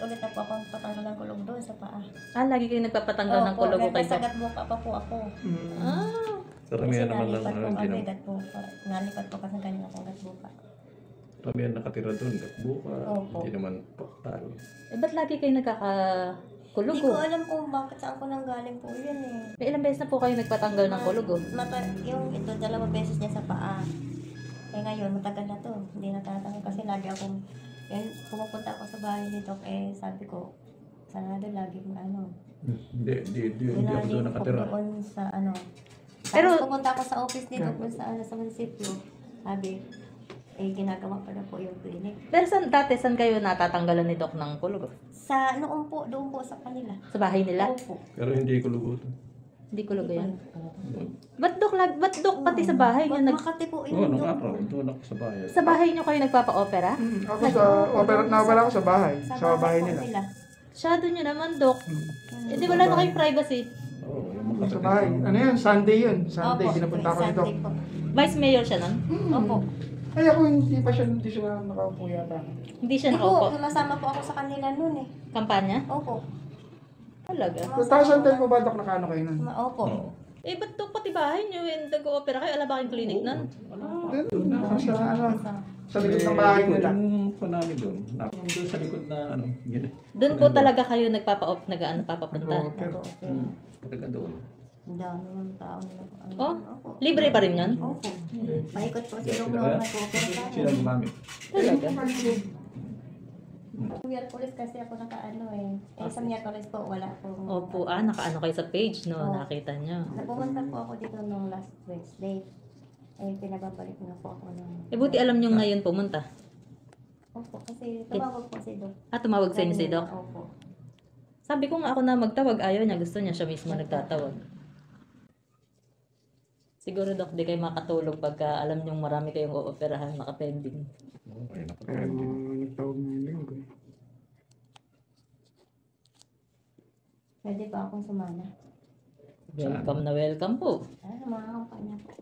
ulit na po akong patanggal ng kulog doon sa paa. Ah, lagi kayo nagpapatanggal ng kulugo kay Doc. Sagat buka pa po ako. Ah, Karamihan naman lang nalipat po hindi kami, naman. gatbuka. Nalipat po kasi kanina akong gatbuka. Karamihan nakatira doon, buka, Opo. hindi naman paktal. eh ba't lagi kayo Hindi ko nagkakakulugo? alam kung bakit saan ko nang galing po yun eh. May ilang beses na po kayo nagpatanggal ng kulugo? Yung ito, 2 beses niya sa paa. Eh ngayon, matagal na to. Hindi na tatanggal kasi lagi akong, yun, pumupunta ako sa bahay nito, eh sabi ko, sarado lagi mo ano. Hindi ako doon nakatira. Doon sa ano. Pero- Tapos pumunta ako sa office nito sa munisipyo. Sabi, ginagawa pa na po yung clinic. Pero saan kayo natatanggalan ni Doc ng kulugo? Sa noon po, doon po sa kanila. Sa bahay nila? Opo. Pero hindi ko lugot. Hindi kulugo yan. Ba't Doc pati sa bahay niyo Makati po Oo, yun. nung araw, doon ako sa bayan. sa bahay niyo kayo nagpapa-opera? Ako nawala ako sa bahay. Sa bahay po nila. Shadow niyo naman, Doc. Eh di wala na kayong privacy. Oo, yung Sa makatira. bahay. Ano yun? Sunday yun. Sunday. Opo, Pinapunta ako nito. Sunday po. Vice Mayor siya nun? Opo. Ay ako hindi siya nakaupo yata. Hindi siya Hindi po, nakaupo. sumasama po ako sa kanila noon eh. Kampanya? Opo. Talaga? 2010 po ba Dok nakano kayo nun? Opo. Oo. Eh, ba't Doc pati bahay niyo? Nag-opera kayo? Ala ba kayong clinic nun? Doon na sa ano. Sa likod ng bahay nila. Yung panami doon. Doon sa likod na ano. Yun eh. Doon po talaga kayo papapunta. Pero Talaga doon. Ang dami ng tao na. Oh, Opo. libre pa rin yun? Opo. Paikot po si Dong Nong nag-opera Sila tayo. gumamit. Talaga? Miyerkules kasi ako nakaano eh. Eh sa Miyerkules po wala po. Opo, nakaano kayo sa page, no? Oo. Nakita niyo. Napumunta po ako dito nung last Wednesday. Eh pinababalik na po ako ng... Eh, buti alam niyo ngayon pumunta. Opo, kasi tumawag po si Dok. Tumawag sa inyo si Doc. Opo. Sabi ko nga ako na magtawag, ayaw niya. Gusto niya siya mismo nagtatawag. Siguro, Doc, di kayo makatulog pagka alam niyong marami kayong ooperahan nakapending. Okay, kaya nagtawag na yung linggo. Pwede ba akong sumana? Welcome na welcome po. Mga kampanya po.